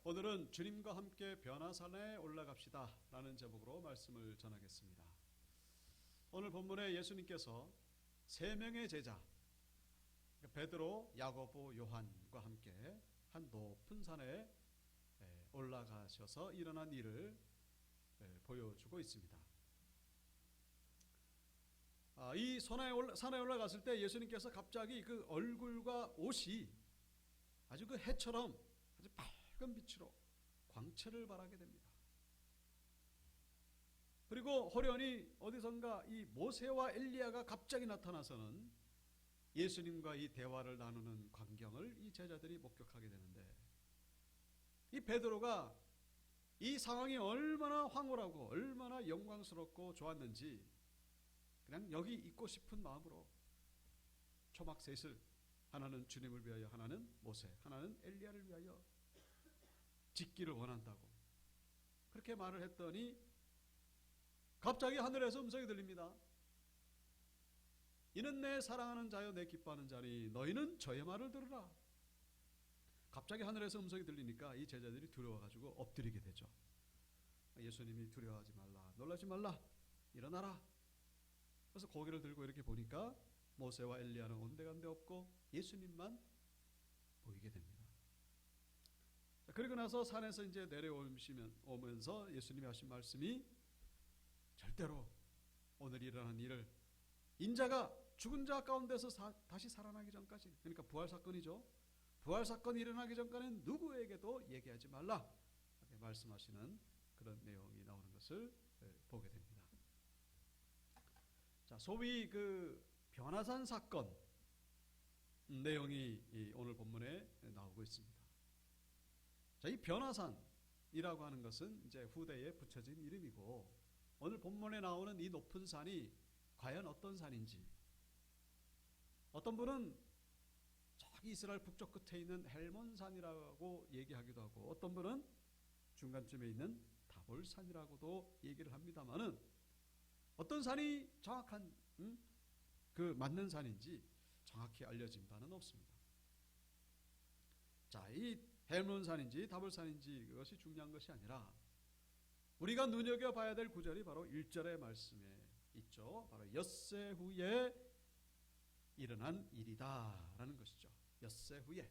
오늘은 주님과 함께 변화산에 올라갑시다 라는 제목으로 말씀을 전하겠습니다. 오늘 본문에 예수님께서 세 명의 제자 베드로, 야고보, 요한과 함께 한 높은 산에 올라가셔서 일어난 일을 보여주고 있습니다. 이 산에 올라갔을 때 예수님께서 갑자기 그 얼굴과 옷이 아주 그 해처럼 아주 밝은 빛으로 광채를 발하게 됩니다. 그리고 호련히 어디선가 이 모세와 엘리야가 갑자기 나타나서는 예수님과 이 대화를 나누는 광경을 이 제자들이 목격하게 되는데, 이 베드로가 이 상황이 얼마나 황홀하고 얼마나 영광스럽고 좋았는지 그냥 여기 있고 싶은 마음으로 초막 셋을, 하나는 주님을 위하여, 하나는 모세, 하나는 엘리야를 위하여 짓기를 원한다고 그렇게 말을 했더니 갑자기 하늘에서 음성이 들립니다. 이는 내 사랑하는 자여 내 기뻐하는 자니 너희는 저의 말을 들으라. 갑자기 하늘에서 음성이 들리니까 이 제자들이 두려워가지고 엎드리게 되죠. 예수님이 두려워하지 말라, 놀라지 말라, 일어나라. 그래서 고개를 들고 이렇게 보니까 모세와 엘리야는 온데간데 없고 예수님만 보이게 됩니다. 그리고 나서 산에서 이제 내려오면서 예수님이 하신 말씀이, 절대로 오늘 일어난 일을 인자가 죽은 자 가운데서 다시 살아나기 전까지, 그러니까 부활 사건이죠. 부활 사건이 일어나기 전까지는 누구에게도 얘기하지 말라 이렇게 말씀하시는 그런 내용이 나오는 것을 보게 됩니다. 자, 소위 그 변화산 사건 내용이 오늘 본문에 나오고 있습니다. 자, 이 변화산이라고 하는 것은 이제 후대에 붙여진 이름이고, 오늘 본문에 나오는 이 높은 산이 과연 어떤 산인지, 어떤 분은 저기 이스라엘 북쪽 끝에 있는 헬몬산이라고 얘기하기도 하고, 어떤 분은 중간쯤에 있는 다볼산이라고도 얘기를 합니다만은 어떤 산이 정확한 그 맞는 산인지 정확히 알려진 바는 없습니다. 자, 이 헬몬산인지 다볼산인지 그것이 중요한 것이 아니라 우리가 눈여겨봐야 될 구절이 바로 1절의 말씀에 있죠. 바로 엿새 후에 일어난 일이다 라는 것이죠. 엿새 후에.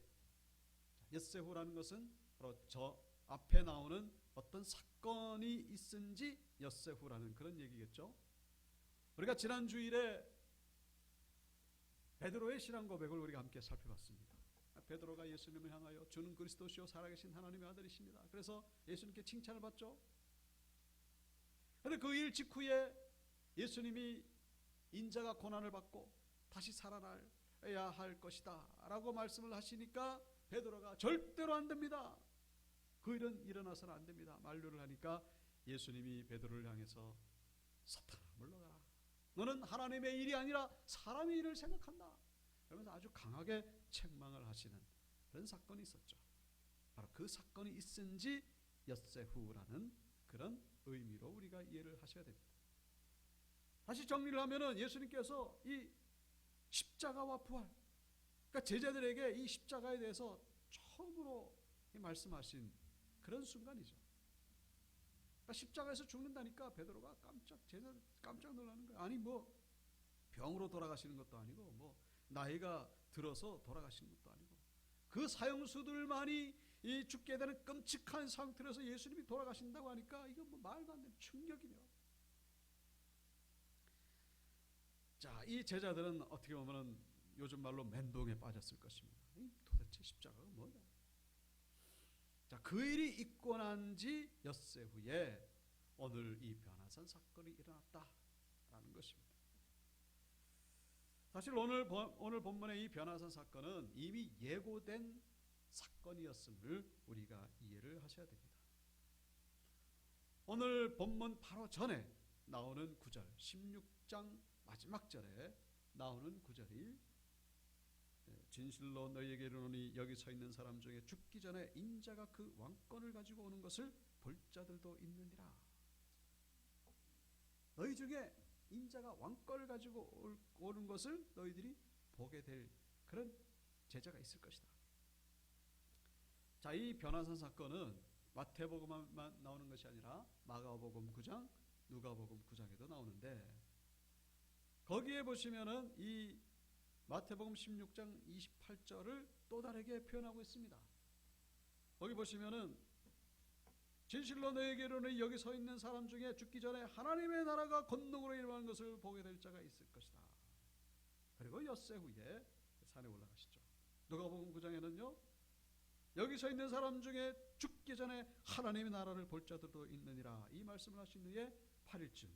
엿새 후라는 것은 바로 저 앞에 나오는 어떤 사건이 있은지 엿새 후라는 그런 얘기겠죠. 우리가 지난 주일에 베드로의 신앙 고백을 우리가 함께 살펴봤습니다. 베드로가 예수님을 향하여 주는 그리스도시요 살아계신 하나님의 아들이십니다. 그래서 예수님께 칭찬을 받죠. 그런데 그 일 직후에 예수님이 인자가 고난을 받고 다시 살아나야 할 것이다 라고 말씀을 하시니까 베드로가 절대로 안 됩니다, 그 일은 일어나서는 안 됩니다 만류를 하니까 예수님이 베드로를 향해서 사탄아 물러가라, 너는 하나님의 일이 아니라 사람의 일을 생각한다 그러면서 아주 강하게 책망을 하시는 그런 사건이 있었죠. 바로 그 사건이 있은지 엿새 후라는 그런 의미로 우리가 이해를 하셔야 됩니다. 다시 정리를 하면은 예수님께서 이 십자가와 부활, 그러니까 제자들에게 이 십자가에 대해서 처음으로 말씀하신 그런 순간이죠. 그러니까 십자가에서 죽는다니까 베드로가 깜짝 놀라는 거예요. 아니 뭐 병으로 돌아가시는 것도 아니고 뭐 나이가 들어서 돌아가시는 것도 아니고 그 사형수들만이 이 죽게 되는 끔찍한 상태에서 예수님이 돌아가신다고 하니까 이거 뭐 말도 안 되는 충격이며. 자, 이 제자들은 어떻게 보면 요즘 말로 멘붕에 빠졌을 것입니다. 도대체 십자가가 뭐냐? 자, 그 일이 있고 난 지 엿새 후에 오늘 이 변화산 사건이 일어났다라는 것입니다. 사실 오늘 본문의 이 변화산 사건은 이미 예고된 사건이었음을 우리가 이해를 하셔야 됩니다. 오늘 본문 바로 전에 나오는 구절, 16장 마지막 절에 나오는 구절이 진실로 너희에게 이르노니 여기 서 있는 사람 중에 죽기 전에 인자가 그 왕권을 가지고 오는 것을 볼 자들도 있느니라. 너희 중에 인자가 왕권을 가지고 오는 것을 너희들이 보게 될 그런 제자가 있을 것이다. 자, 이 변화산 사건은 마태복음만 나오는 것이 아니라 마가복음 9장, 누가복음 9장에도 나오는데, 거기에 보시면은 이 마태복음 16장 28절을 또 다르게 표현하고 있습니다. 거기 보시면은 진실로 너에게 이르노니 여기 서 있는 사람 중에 죽기 전에 하나님의 나라가 권능으로 임하는 것을 보게 될 자가 있을 것이다. 그리고 엿새 후에 산에 올라가시죠. 누가복음 9장에는요, 여기 서 있는 사람 중에 죽기 전에 하나님의 나라를 볼 자들도 있느니라, 이 말씀을 하신 후에 8일쯤,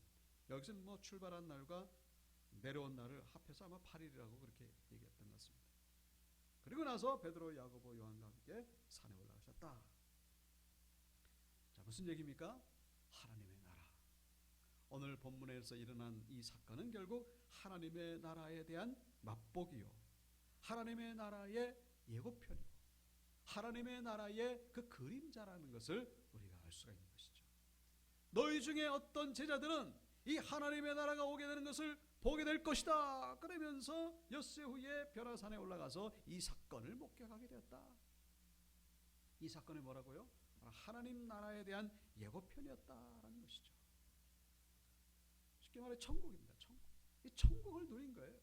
여기서는 뭐 출발한 날과 내려온 날을 합해서 아마 8일이라고 그렇게 얘기했던 것 같습니다. 그리고 나서 베드로, 야고보, 요한과 함께 산에 올라가셨다. 자, 무슨 얘기입니까? 하나님의 나라. 오늘 본문에서 일어난 이 사건은 결국 하나님의 나라에 대한 맛보기요, 하나님의 나라의 예고편이고, 하나님의 나라의 그 그림자라는 것을 우리가 알 수가 있는 것이죠. 너희 중에 어떤 제자들은 이 하나님의 나라가 오게 되는 것을 보게 될 것이다, 그러면서 엿새 후에 변화산에 올라가서 이 사건을 목격하게 되었다. 이 사건이 뭐라고요? 하나님 나라에 대한 예고편이었다라는 것이죠. 쉽게 말해 천국입니다. 천국. 이 천국을 누린 거예요.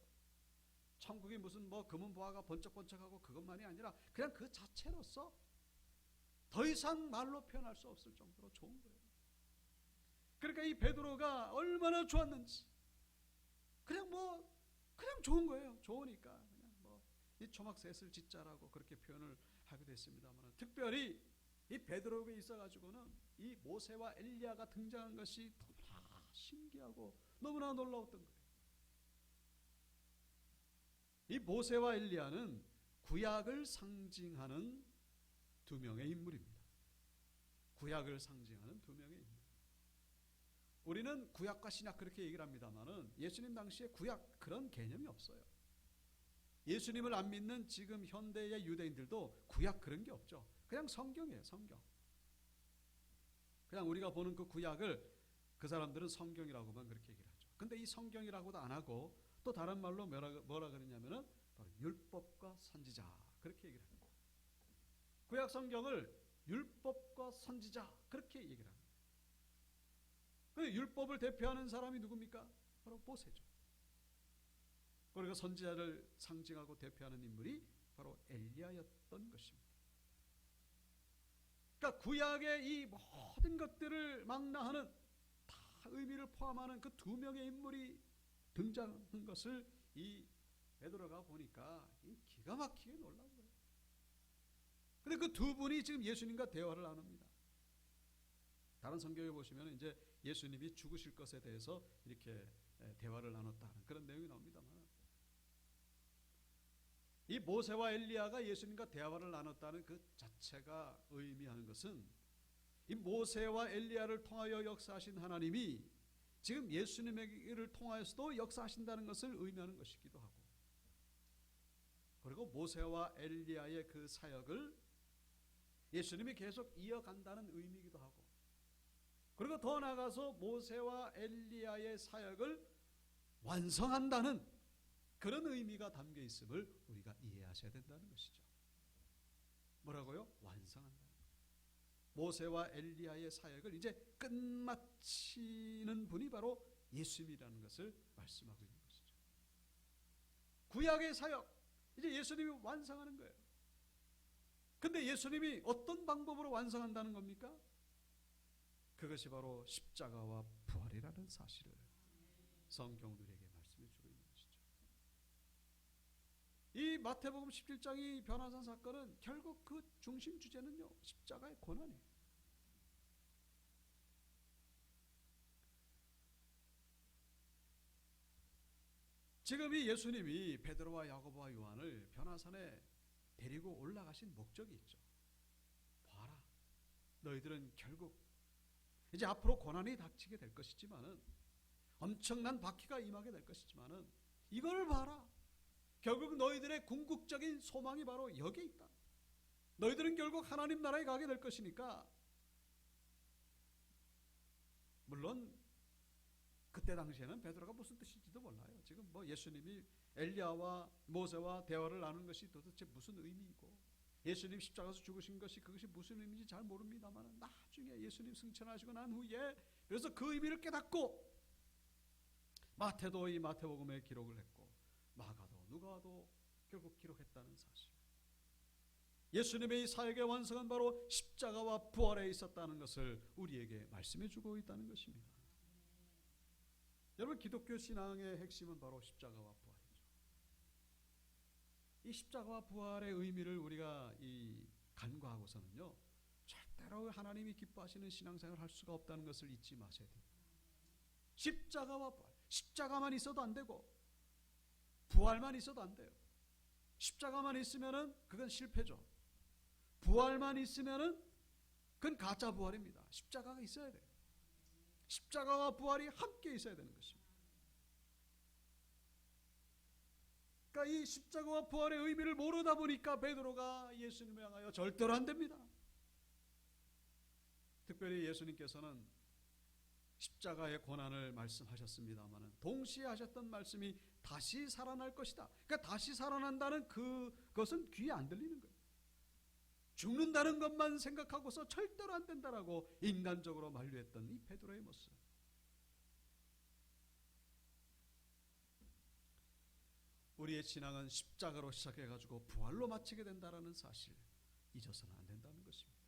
천국이 무슨 뭐 금은 보화가 번쩍번쩍하고 그것만이 아니라 그냥 그 자체로서 더 이상 말로 표현할 수 없을 정도로 좋은 거예요. 그러니까 이 베드로가 얼마나 좋았는지, 그냥 좋은 거예요. 좋으니까 그냥 뭐 이 초막셋을 짓자라고 그렇게 표현을 하게 됐습니다만, 특별히 이 베드로에게 있어가지고는 이 모세와 엘리야가 등장한 것이 너무나 신기하고 너무나 놀라웠던 거예요. 이 모세와 엘리야는 구약을 상징하는 두 명의 인물입니다. 구약을 상징하는 두 명의 인물. 우리는 구약과 신약 그렇게 얘기를 합니다만은 예수님 당시에 구약 그런 개념이 없어요. 예수님을 안 믿는 지금 현대의 유대인들도 구약 그런 게 없죠. 그냥 성경이에요, 성경. 그냥 우리가 보는 그 구약을 그 사람들은 성경이라고만 그렇게 얘기를 하죠. 근데 이 성경이라고도 안 하고 또 다른 말로 뭐라 그러냐면은 바로 율법과 선지자, 그렇게 얘기를 합니다. 구약 성경을 율법과 선지자 그렇게 얘기를 합니다. 그 율법을 대표하는 사람이 누굽니까? 바로 모세죠. 그리고 선지자를 상징하고 대표하는 인물이 바로 엘리야였던 것입니다. 그러니까 구약의 이 모든 것들을 망라하는, 다 의미를 포함하는 그 두 명의 인물이 등장한 것을 이 베드로가 보니까 기가 막히게 놀라운 거예요. 근데 그 두 분이 지금 예수님과 대화를 나눕니다. 다른 성경에 보시면 이제 예수님이 죽으실 것에 대해서 이렇게 대화를 나눴다는 그런 내용이 나옵니다만, 이 모세와 엘리야가 예수님과 대화를 나눴다는 그 자체가 의미하는 것은 이 모세와 엘리야를 통하여 역사하신 하나님이 지금 예수님을 통하여서도 역사하신다는 것을 의미하는 것이기도 하고, 그리고 모세와 엘리야의 그 사역을 예수님이 계속 이어간다는 의미이기도 하고, 그리고 더 나아가서 모세와 엘리야의 사역을 완성한다는 그런 의미가 담겨 있음을 우리가 이해하셔야 된다는 것이죠. 뭐라고요? 완성한다. 모세와 엘리야의 사역을 이제 끝마치는 분이 바로 예수님이라는 것을 말씀하고 있는 것이죠. 구약의 사역, 이제 예수님이 완성하는 거예요. 근데 예수님이 어떤 방법으로 완성한다는 겁니까? 그것이 바로 십자가와 부활이라는 사실을 성경 우리에게 말씀해 주고 있는 것이죠. 이 마태복음 17장의 변화산 사건은 결국 그 중심 주제는요, 십자가의 고난이에요. 지금 이 예수님이 베드로와 야고보와 요한을 변화산에 데리고 올라가신 목적이 있죠. 봐라, 너희들은 결국 이제 앞으로 고난이 닥치게 될 것이지만은, 엄청난 바퀴가 임하게 될 것이지만은, 이걸 봐라, 결국 너희들의 궁극적인 소망이 바로 여기에 있다. 너희들은 결국 하나님 나라에 가게 될 것이니까, 물론 그때 당시에는 베드로가 무슨 뜻인지도 몰라요. 지금 뭐 예수님이 엘리야와 모세와 대화를 나누는 것이 도대체 무슨 의미이고, 예수님 십자가에서 죽으신 것이 그것이 무슨 의미인지 잘 모릅니다만 나중에 예수님 승천하시고 난 후에 그래서 그 의미를 깨닫고 마태도 이 마태복음에 기록을 했고 마가도 누가도 결국 기록했다는 사실. 예수님의 이 사역의 완성은 바로 십자가와 부활에 있었다는 것을 우리에게 말씀해 주고 있다는 것입니다. 여러분, 기독교 신앙의 핵심은 바로 십자가와 부활이죠. 이 십자가와 부활의 의미를 우리가 간과하고서는요, 절대로 하나님이 기뻐하시는 신앙생활을 할 수가 없다는 것을 잊지 마셔야 돼요. 십자가와 부활, 십자가만 있어도 안 되고 부활만 있어도 안 돼요. 십자가만 있으면은 그건 실패죠. 부활만 있으면은 그건 가짜 부활입니다. 십자가가 있어야 돼요. 십자가와 부활이 함께 있어야 되는 것입니다. 그러니까 이 십자가와 부활의 의미를 모르다 보니까 베드로가 예수님을 향하여 절대로 안 됩니다. 특별히 예수님께서는 십자가의 고난을 말씀하셨습니다만 동시에 하셨던 말씀이 다시 살아날 것이다. 그러니까 다시 살아난다는 그것은 귀에 안 들리는 거예요. 죽는다는 것만 생각하고서 절대로 안 된다라고 인간적으로 만류했던 이 베드로의 모습. 우리의 신앙은 십자가로 시작해가지고 부활로 마치게 된다라는 사실 잊어서는 안 된다는 것입니다.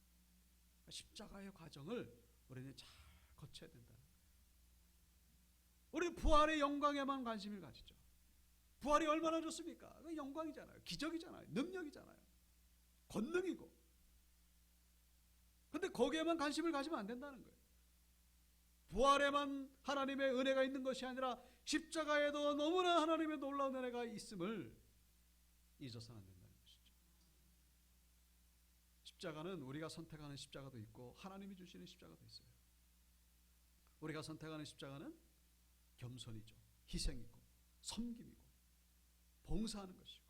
십자가의 과정을 우리는 잘 거쳐야 된다는 거예요. 우리는 부활의 영광에만 관심을 가지죠. 부활이 얼마나 좋습니까? 그 영광이잖아요. 기적이잖아요. 능력이잖아요. 권능이고. 근데 거기에만 관심을 가지면 안 된다는 거예요. 부활에만 하나님의 은혜가 있는 것이 아니라 십자가에도 너무나 하나님의 놀라운 은혜가 있음을 잊어서는 안 된다는 것이죠. 십자가는 우리가 선택하는 십자가도 있고 하나님이 주시는 십자가도 있어요. 우리가 선택하는 십자가는 겸손이죠. 희생이고 섬김이고 봉사하는 것이고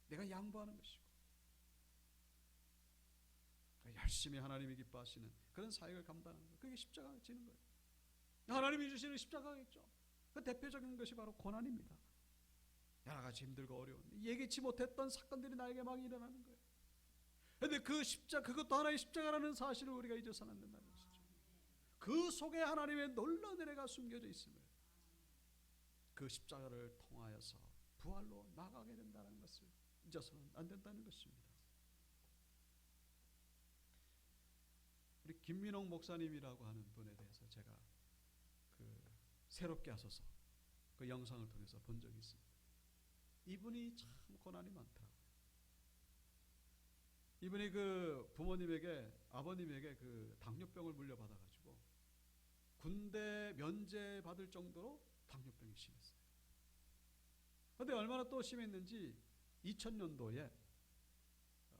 내가 양보하는 것이고 열심히 하나님이 기뻐하시는 그런 사역을 감당하는 것, 그게 십자가가 지는 거예요. 하나님이 주시는 십자가겠죠. 그 대표적인 것이 바로 고난입니다. 여러 가지 힘들고 어려운 예기치 못했던 사건들이 나에게 막 일어나는 거예요. 그런데 그 십자가, 그것도 하나의 십자가라는 사실을 우리가 잊어서는 안 된다는 것이죠. 그 속에 하나님의 놀라운 은혜가 숨겨져 있음을, 그 십자가를 통하여서 부활로 나가게 된다는 것을 잊어서는 안 된다는 것입니다. 우리 김민홍 목사님이라고 하는 분에 대해서 제가 새롭게 하소서 그 영상을 통해서 본 적이 있습니다. 이분이 참 고난이 많더라고요. 이분이 그 부모님에게, 아버님에게 그 당뇨병을 물려받아가지고 군대 면제 받을 정도로 당뇨병이 심했어요. 그런데 얼마나 또 심했는지 2000년도에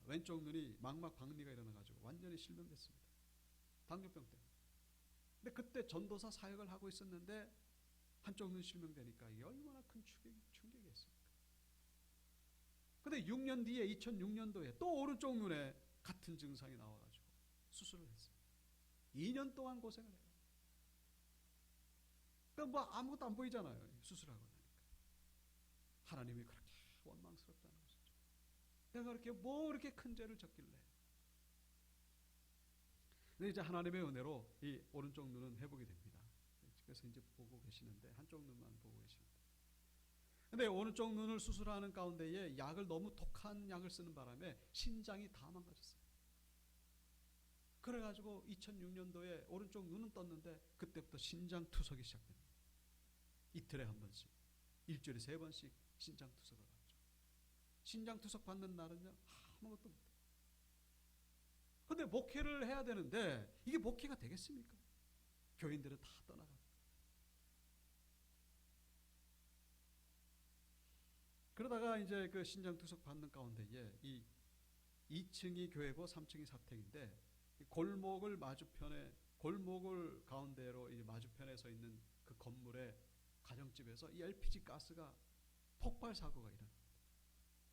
왼쪽 눈이 망막 박리가 일어나가지고 완전히 실명됐습니다. 당뇨병 때문에. 근데 그때 전도사 사역을 하고 있었는데 한쪽 눈 실명되니까 이게 얼마나 큰 충격이었습니까? 근데 6년 뒤에 2006년도에 또 오른쪽 눈에 같은 증상이 나와가지고 수술을 했어요. 2년 동안 고생을 해요. 그러니까 뭐 아무것도 안 보이잖아요. 수술하고 나니까. 하나님이 그렇게 원망스럽다는 것이죠. 내가 그렇게 뭐 그렇게 큰 죄를 졌길래. 근데 이제 하나님의 은혜로 이 오른쪽 눈은 회복이 됩니다. 그래서 이제 보고 계시는데 한쪽 눈만 보고 계시는데. 근데 오른쪽 눈을 수술하는 가운데에 약을 너무 독한 약을 쓰는 바람에 신장이 다 망가졌어요. 그래가지고 2006년도에 오른쪽 눈은 떴는데 그때부터 신장 투석이 시작됩니다. 이틀에 한 번씩, 일주일에 3번씩 신장 투석을 받죠. 신장 투석 받는 날은요 아무것도 못해요. 근데 목회를 해야 되는데 이게 목회가 되겠습니까? 교인들은 다 떠나가고. 그러다가 이제 그 신장 투석 받는 가운데에 이 2층이 교회고 3층이 사택인데 골목을 마주편에, 골목을 가운데로 이 마주편에 서 있는 그 건물의 가정집에서 이 LPG 가스가 폭발 사고가 일어납니다.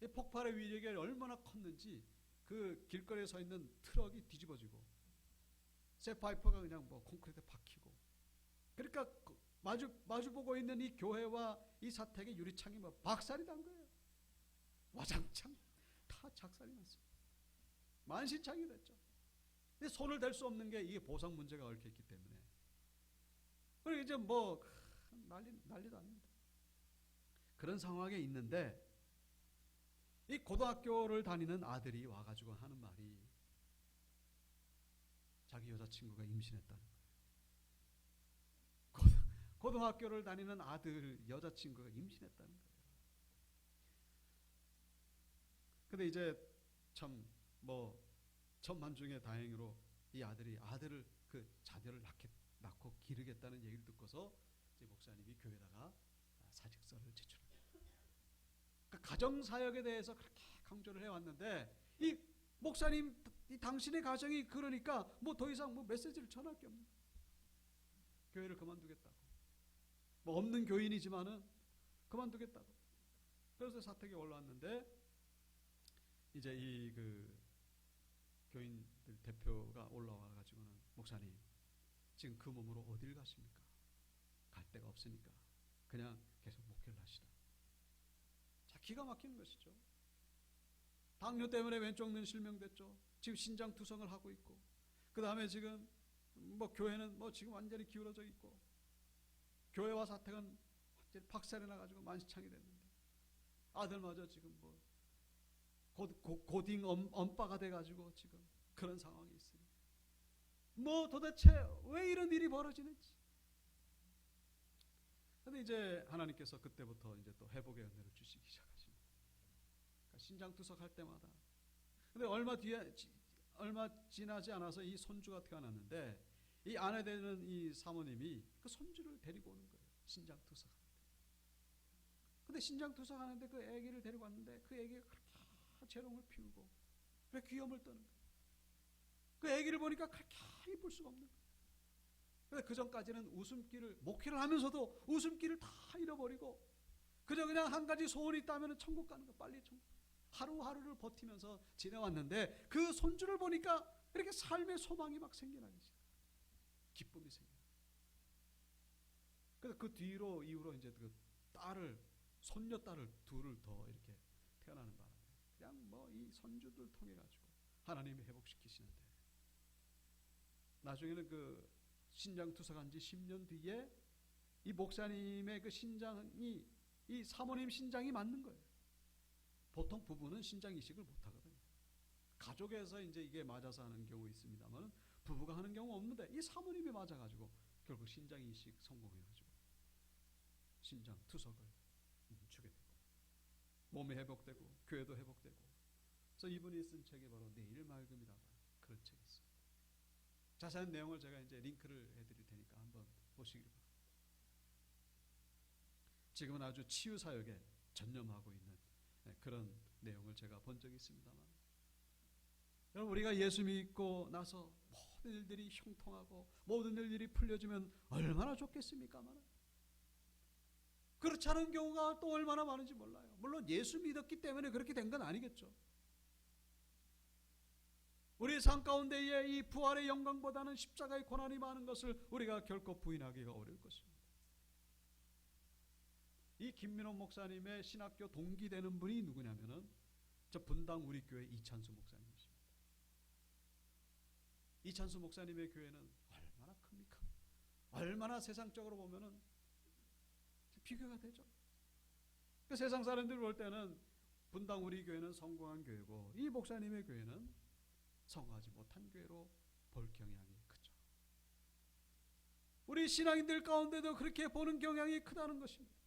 이 폭발의 위력이 얼마나 컸는지 그 길거리에 서 있는 트럭이 뒤집어지고 쇠파이프가 그냥 뭐 콘크리트에 박히고, 그러니까 마주보고 있는 이 교회와 이 사택의 유리창이 뭐 박살이 난 거예요. 와장창 다 작살이 났습니다. 만신창이 됐죠. 근데 손을 댈 수 없는 게 이게 보상 문제가 얽혀있기 때문에. 그리고 이제 뭐 난리도 아닙니다. 그런 상황에 있는데 이 고등학교를 다니는 아들이 와가지고 하는 말이 자기 여자친구가 임신했다는 거예요. 고등학교를 다니는 아들 여자친구가 임신했다는 거예요. 근데 이제 참 뭐 천만중에 다행으로 이 아들을 그 자녀를 낳고 기르겠다는 얘기를 듣고서 이제 목사님이 교회에다가 사직서를 제출합니다. 그러니까 가정사역에 대해서 그렇게 강조를 해왔는데 이 목사님 이 당신의 가정이 그러니까 뭐 더 이상 뭐 메시지를 전할 게 없는 교회를 그만두겠다고 뭐 없는 교인이지만은 그만두겠다고 그래서 사택에 올라왔는데 이제 이 그 교인들 대표가 올라와 가지고는 목사님 지금 그 몸으로 어딜 가십니까? 갈 데가 없으니까 그냥 계속 목회를 하시라. 자, 기가 막히는 것이죠. 당뇨 때문에 왼쪽 눈 실명됐죠. 지금 신장 투성을 하고 있고 그 다음에 지금 뭐 교회는 뭐 지금 완전히 기울어져 있고 교회와 사택은 완전히 박살이 나가지고 만시창이 됐는데 아들마저 지금 뭐 고딩 엄빠가 돼가지고 지금 그런 상황이 있으니 뭐 도대체 왜 이런 일이 벌어지는지. 근데 이제 하나님께서 그때부터 이제 또 회복의 은혜를 주시기 시작하십니다. 그러니까 신장투석 할 때마다. 근데 얼마 지나지 않아서 이 손주가 태어났는데 이 아내 되는 이 사모님이 그 손주를 데리고 오는 거예요. 신장투석 하는데. 근데 신장투석 하는데 그 아기를 데리고 왔는데 그 아기가 그렇게 재롱을 피우고 왜 귀염을 떠는 거예요. 그 아기를 보니까 그렇게 이쁠 수가 없는 거예요. 근데 그 전까지는 웃음기를 목회를 하면서도 웃음기를 다 잃어버리고 그저 그냥 한 가지 소원이 있다면 천국 가는 거 빨리 천국. 하루하루를 버티면서 지내왔는데 그 손주를 보니까 이렇게 삶의 소망이 막 생겨나기 시작. 기쁨이 생겨. 그래서 그 이후로 이제 그 손녀 딸을 둘을 더 이렇게 태어나는 바람에 그냥 뭐 이 손주들 통해 가지고 하나님이 회복시키시는데 나중에는 그 신장 투석한 지 10년 뒤에 이 목사님의 그 신장이 이 사모님 신장이 맞는 거예요. 보통 부부는 신장 이식을 못 하거든요. 가족에서 이제 이게 맞아서 하는 경우 있습니다만 부부가 하는 경우 없는데 이 사모님이 맞아가지고 결국 신장 이식 성공해가지고 신장 투석을 멈추게 되고 몸이 회복되고 교회도 회복되고. 그래서 이분이 쓴 책이 바로 내일 맑음이다 그런 책이 있어요. 자세한 내용을 제가 이제 링크를 해드릴 테니까 한번 보시길 바랍니다. 지금은 아주 치유 사역에 전념하고 있는 그런 내용을 제가 본 적이 있습니다만, 여러분 우리가 예수 믿고 나서 모든 일들이 형통하고 모든 일들이 풀려지면 얼마나 좋겠습니까만 그렇지 않은 경우가 또 얼마나 많은지 몰라요. 물론 예수 믿었기 때문에 그렇게 된 건 아니겠죠. 우리의 삶 가운데에 이 부활의 영광보다는 십자가의 고난이 많은 것을 우리가 결코 부인하기가 어려울 것입니다. 이 김민호 목사님의 신학교 동기 되는 분이 누구냐면은 저 분당 우리 교회 이찬수 목사님이십니다. 이찬수 목사님의 교회는 얼마나 큽니까? 얼마나 세상적으로 보면은 비교가 되죠. 그 세상 사람들이 볼 때는 분당 우리 교회는 성공한 교회고 이 목사님의 교회는 성공하지 못한 교회로 볼 경향이 크죠. 우리 신앙인들 가운데도 그렇게 보는 경향이 크다는 것입니다.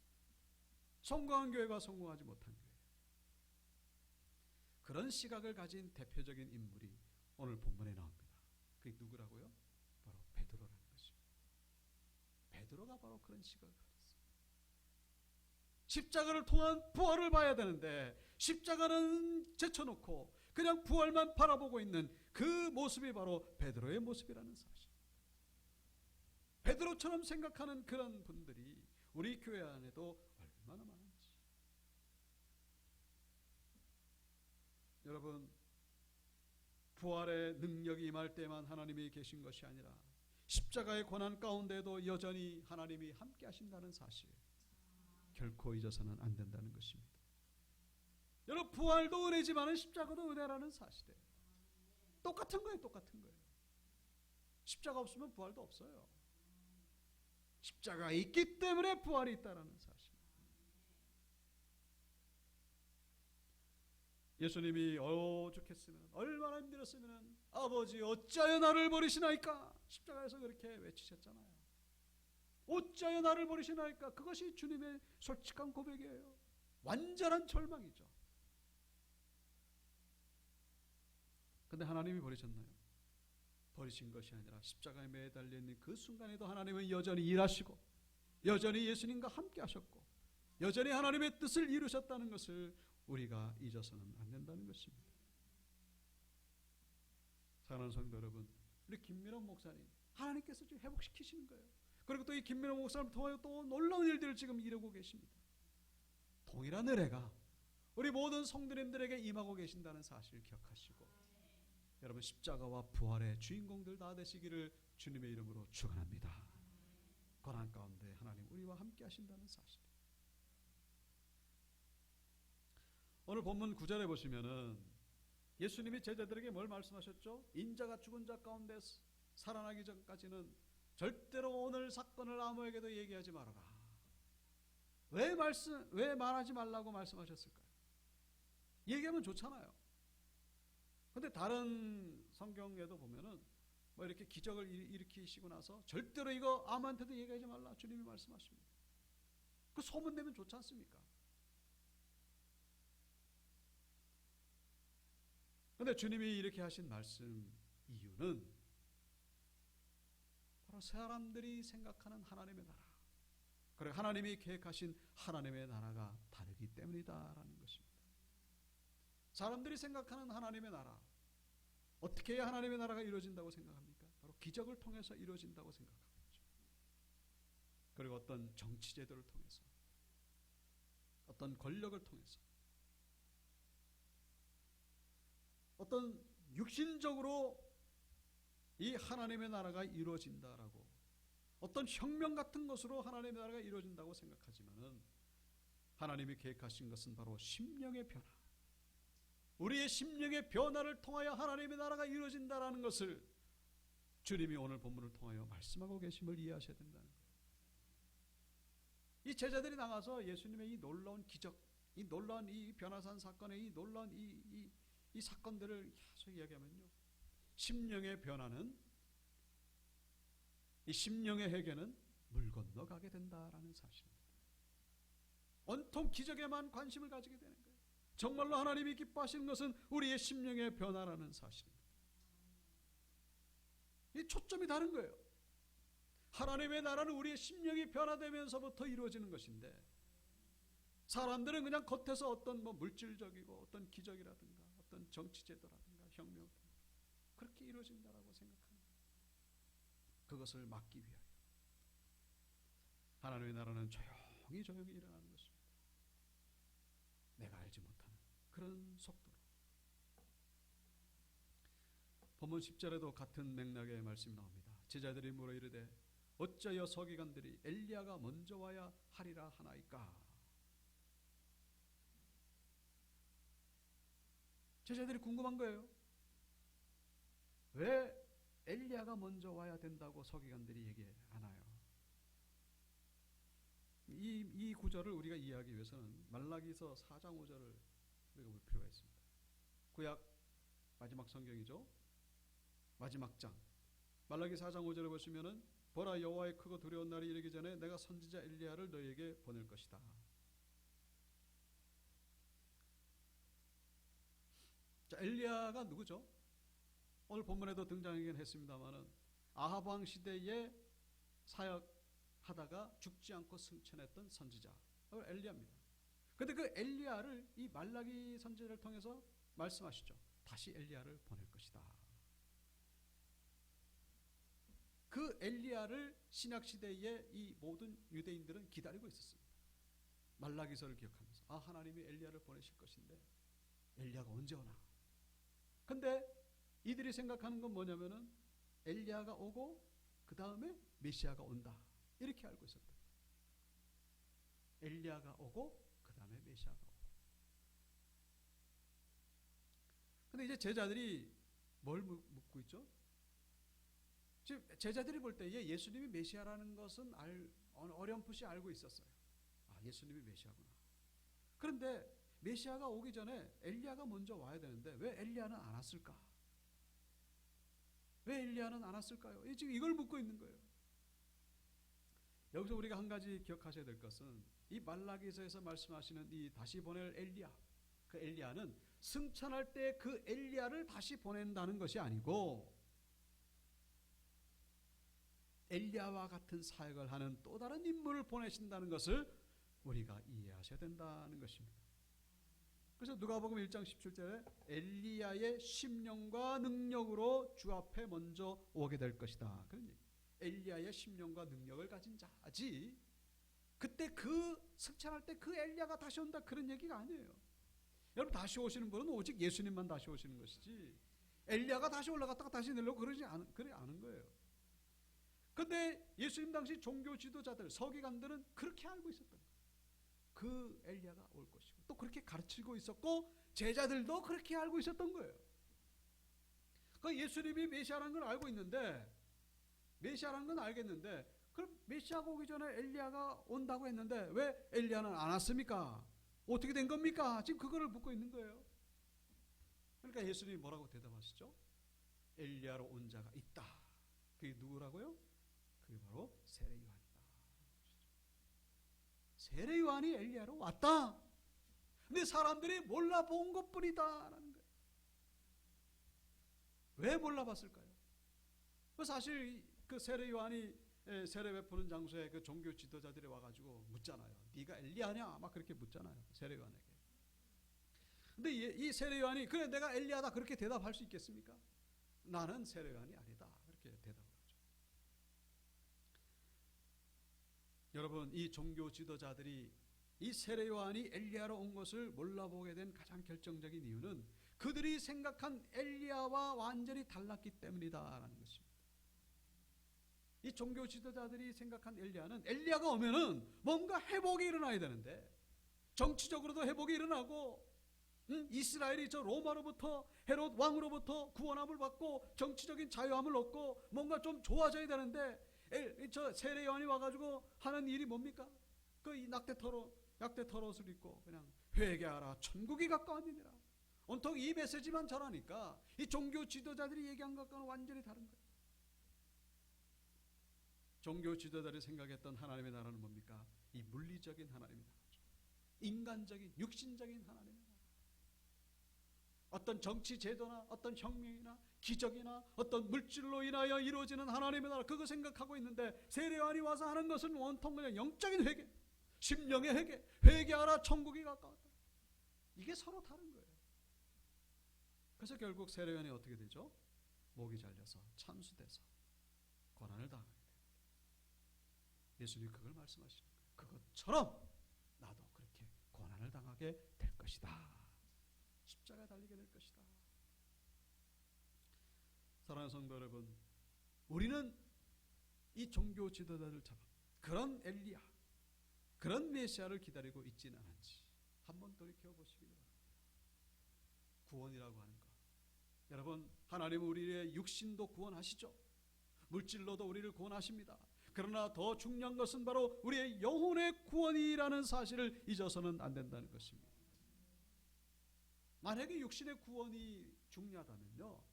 성공한 교회가 성공하지 못한 교회. 그런 시각을 가진 대표적인 인물이 오늘 본문에 나옵니다. 그게 누구라고요? 바로 베드로라는 것입니다. 베드로가 바로 그런 시각을 가졌어요. 십자가를 통한 부활을 봐야 되는데 십자가는 제쳐놓고 그냥 부활만 바라보고 있는 그 모습이 바로 베드로의 모습이라는 사실. 베드로처럼 생각하는 그런 분들이 우리 교회 안에도 얼마나 많은지. 여러분, 부활의 능력이 임할 때만 하나님이 계신 것이 아니라 십자가의 고난 가운데도 여전히 하나님이 함께 하신다는 사실 결코 잊어서는 안 된다는 것입니다. 여러분, 부활도 은혜지만 십자가도 은혜라는 사실이에요. 똑같은 거예요. 똑같은 거예요. 십자가 없으면 부활도 없어요. 십자가 있기 때문에 부활이 있다는 사실. 예수님이 오죽했으면, 얼마나 힘들었으면 아버지 어찌하여 나를 버리시나이까, 십자가에서 그렇게 외치셨잖아요. 어찌하여 나를 버리시나이까. 그것이 주님의 솔직한 고백이에요. 완전한 절망이죠. 근데 하나님이 버리셨나요? 버리신 것이 아니라 십자가에 매달려 있는 그 순간에도 하나님은 여전히 일하시고, 여전히 예수님과 함께 하셨고, 여전히 하나님의 뜻을 이루셨다는 것을 우리가 잊어서는 안 된다는 것입니다. 사랑하는 성도 여러분, 우리 김민옥 목사님 하나님께서 지금 회복시키시는 거예요. 그리고 또 이 김민옥 목사님 통하여 또 놀라운 일들을 지금 이루고 계십니다. 동일한 은혜가 우리 모든 성도님들에게 임하고 계신다는 사실을 기억하시고, 여러분 십자가와 부활의 주인공들 다 되시기를 주님의 이름으로 축원합니다. 고난 가운데 하나님 우리와 함께 하신다는 사실. 오늘 본문 9절에 보시면은 예수님이 제자들에게 뭘 말씀하셨죠? 인자가 죽은 자 가운데 살아나기 전까지는 절대로 오늘 사건을 아무에게도 얘기하지 말아라. 왜 말하지 말라고 말씀하셨을까요? 얘기하면 좋잖아요. 근데 다른 성경에도 보면은 뭐 이렇게 기적을 일으키시고 나서 절대로 이거 아무한테도 얘기하지 말라 주님이 말씀하십니다. 그 소문내면 좋지 않습니까? 근데 주님이 이렇게 하신 말씀 이유는 바로 사람들이 생각하는 하나님의 나라, 그리고 하나님이 계획하신 하나님의 나라가 다르기 때문이다라는 것입니다. 사람들이 생각하는 하나님의 나라, 어떻게 해야 하나님의 나라가 이루어진다고 생각합니까? 바로 기적을 통해서 이루어진다고 생각하고 있죠. 그리고 어떤 정치제도를 통해서, 어떤 권력을 통해서, 어떤 육신적으로 이 하나님의 나라가 이루어진다라고, 어떤 혁명 같은 것으로 하나님의 나라가 이루어진다고 생각하지만은 하나님이 계획하신 것은 바로 심령의 변화, 우리의 심령의 변화를 통하여 하나님의 나라가 이루어진다라는 것을 주님이 오늘 본문을 통하여 말씀하고 계심을 이해하셔야 된다는 거예요. 이 제자들이 나가서 예수님의 이 놀라운 기적, 이 놀라운 이 변화산 사건의 이 놀라운 이 사건들을 계속 이야기하면요, 심령의 변화는, 이 심령의 회개는 물 건너가게 된다라는 사실입니다. 온통 기적에만 관심을 가지게 되는 거예요. 정말로 하나님이 기뻐하시는 것은 우리의 심령의 변화라는 사실입니다. 이 초점이 다른 거예요. 하나님의 나라는 우리의 심령이 변화되면서부터 이루어지는 것인데, 사람들은 그냥 겉에서 어떤 뭐 물질적이고 어떤 기적이라든가 어떤 정치제도라든가 혁명, 그렇게 이루어진다라고 생각합니다. 그것을 막기 위하여 하나님의 나라는 조용히 일어나는 것입니다. 내가 알지 못하는 그런 속도로. 본문 10절에도 같은 맥락의 말씀이 나옵니다. 제자들이 물어 이르되 어찌하여 서기관들이 엘리야가 먼저 와야 하리라 하나이까. 제자들이 궁금한 거예요. 왜 엘리야가 먼저 와야 된다고 서기관들이 얘기하나요? 이 구절을 우리가 이해하기 위해서는 말라기서 4장 5절을 우리가 볼 필요가 있습니다. 구약 마지막 성경이죠. 마지막 장 말라기 4장 5절에 보시면은 보라, 여호와의 크고 두려운 날이 이르기 전에 내가 선지자 엘리야를 너에게 보낼 것이다. 자, 엘리야가 누구죠? 오늘 본문에도 등장하긴 했습니다만은 아합 왕 시대에 사역하다가 죽지 않고 승천했던 선지자 엘리야입니다. 그런데 그 엘리야를 이 말라기 선지자를 통해서 말씀하시죠. 다시 엘리야를 보낼 것이다. 그 엘리야를 신약 시대에 이 모든 유대인들은 기다리고 있었습니다. 말라기서를 기억하면서 하나님이 엘리야를 보내실 것인데 엘리야가 언제 오나? 근데 이들이 생각하는 건 뭐냐면은 엘리야가 오고 그 다음에 메시아가 온다, 이렇게 알고 있었다. 엘리야가 오고 그 다음에 메시아가 오고. 근데 이제 제자들이 뭘 묻고 있죠? 지금 제자들이 볼 때 예수님이 메시아라는 것은 어렴풋이 알고 있었어요. 아, 예수님이 메시아구나. 그런데 메시아가 오기 전에 엘리야가 먼저 와야 되는데 왜 엘리야는 안 왔을까? 왜 엘리야는 안 왔을까요? 지금 이걸 묻고 있는 거예요. 여기서 우리가 한 가지 기억하셔야 될 것은 이 말라기서에서 말씀하시는 이 다시 보낼 엘리야, 그 엘리야는 승천할 때 그 엘리야를 다시 보낸다는 것이 아니고 엘리야와 같은 사역을 하는 또 다른 인물을 보내신다는 것을 우리가 이해하셔야 된다는 것입니다. 그래서 누가복음 1장 17절에 엘리야의 심령과 능력으로 주 앞에 먼저 오게 될 것이다. 그런 얘기. 엘리야의 심령과 능력을 가진 자지 그때 그 승천할 때 그 엘리야가 다시 온다 그런 얘기가 아니에요. 여러분 다시 오시는 분은 오직 예수님만 다시 오시는 것이지 엘리야가 다시 올라갔다가 다시 내려오고 그러지 않은 거예요. 그런데 예수님 당시 종교 지도자들 서기관들은 그렇게 알고 있었던 거예요. 그 엘리야가 올 것이고 또 그렇게 가르치고 있었고 제자들도 그렇게 알고 있었던 거예요. 그 예수님이 메시아라는 걸 알고 있는데 메시아라는 건 알겠는데 그럼 메시아가 오기 전에 엘리야가 온다고 했는데 왜 엘리야는 안 왔습니까? 어떻게 된 겁니까? 지금 그거를 묻고 있는 거예요. 그러니까 예수님이 뭐라고 대답하시죠? 엘리야로 온 자가 있다. 그게 누구라고요? 그게 바로 세례 요한이다. 세례 요한이 엘리야로 왔다. 근데 사람들이 몰라본 것뿐이다라는 거예요. 왜 몰라봤을까요? 사실 그 세례 요한이 세례 베푸는 장소에 그 종교 지도자들이 와가지고 묻잖아요. 네가 엘리야냐? 막 그렇게 묻잖아요. 세례 요한에게. 근데 이 세례 요한이 그래 내가 엘리야다 그렇게 대답할 수 있겠습니까? 나는 세례 요한이 아니다. 그렇게 대답을 하죠. 여러분 이 종교 지도자들이 이 세례 요한이 엘리야로 온 것을 몰라보게 된 가장 결정적인 이유는 그들이 생각한 엘리야와 완전히 달랐기 때문이다라는 것입니다. 이 종교 지도자들이 생각한 엘리야는 엘리야가 오면은 뭔가 회복이 일어나야 되는데 정치적으로도 회복이 일어나고 이스라엘이 저 로마로부터 헤롯 왕으로부터 구원함을 받고 정치적인 자유함을 얻고 뭔가 좀 좋아져야 되는데 저 세례 요한이 와가지고 하는 일이 뭡니까? 그 이 약대 털옷을 입고 그냥 회개하라 천국이 가까웠느니라 온통 이 메시지만 전하니까 이 종교 지도자들이 얘기한 것과는 완전히 다른 거예요. 종교 지도자들이 생각했던 하나님의 나라는 뭡니까? 이 물리적인 하나님의 나라죠. 인간적인 육신적인 하나님의 나라. 어떤 정치 제도나 어떤 혁명이나 기적이나 어떤 물질로 인하여 이루어지는 하나님의 나라 그거 생각하고 있는데 세례 요한이 와서 하는 것은 온통 그냥 영적인 회개, 심령의 회개, 회개하라 천국이 가까웠다. 이게 서로 다른 거예요. 그래서 결국 세례 요한이 어떻게 되죠? 목이 잘려서 참수돼서 고난을 당하게 됩니다. 예수님이 그걸 말씀하시는 거예요. 그것처럼 나도 그렇게 고난을 당하게 될 것이다. 십자가에 달리게 될 것이다. 사랑하는 성도 여러분, 우리는 이 종교 지도자들처럼 그런 엘리야, 그런 메시아를 기다리고 있지는 않은지 한번 돌이켜 보시기 바랍니다. 구원이라고 하는 것, 여러분 하나님은 우리의 육신도 구원하시죠. 물질로도 우리를 구원하십니다. 그러나 더 중요한 것은 바로 우리의 영혼의 구원이라는 사실을 잊어서는 안 된다는 것입니다. 만약에 육신의 구원이 중요하다면요,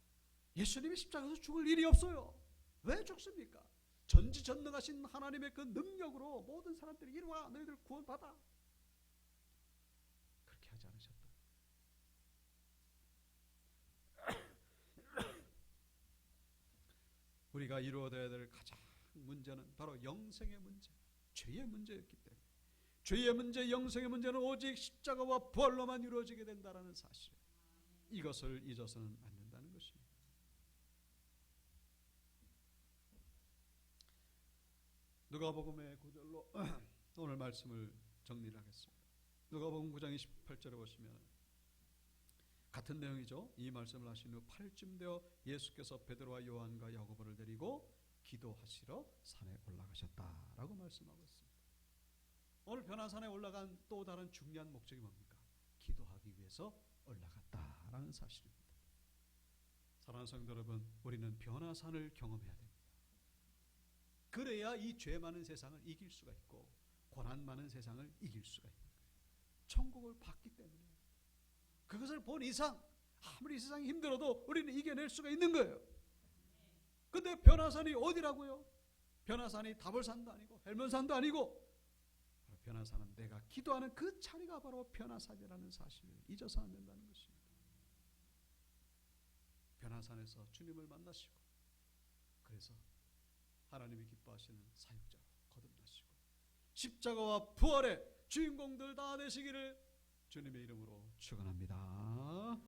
예수님이 십자가에서 죽을 일이 없어요. 왜 죽습니까? 전지전능하신 하나님의 그 능력으로 모든 사람들이 이리 와 너희들 구원받아. 그렇게 하지 않으셨다. 우리가 이루어져야 될 가장 문제는 바로 영생의 문제, 죄의 문제였기 때문에 죄의 문제, 영생의 문제는 오직 십자가와 부활로만 이루어지게 된다는 사실, 이것을 잊어서는 안 된다는 것입니다. 누가복음의 9절로 오늘 말씀을 정리를 하겠습니다. 누가복음 9장 28절에 보시면 같은 내용이죠. 이 말씀을 하신 후 8쯤 되어 예수께서 베드로와 요한과 야고보를 데리고 기도하시러 산에 올라가셨다라고 말씀하고 있습니다. 오늘 변화산에 올라간 또 다른 중요한 목적이 뭡니까? 기도하기 위해서 올라갔다라는 사실입니다. 사랑하는 성도 여러분, 우리는 변화산을 경험해야 됩니다. 그래야 이 죄 많은 세상을 이길 수가 있고 고난 많은 세상을 이길 수가 있는 거예요. 천국을 받기 때문에 그것을 본 이상 아무리 세상이 힘들어도 우리는 이겨낼 수가 있는 거예요. 근데 변화산이 어디라고요? 변화산이 다볼산도 아니고 헬몬산도 아니고 변화산은 내가 기도하는 그 자리가 바로 변화산이라는 사실을 잊어서 안 된다는 것입니다. 변화산에서 주님을 만나시고 그래서 하나님이 기뻐하시는 사역자로 거듭나시고 십자가와 부활의 주인공들 다 되시기를 주님의 이름으로 축원합니다.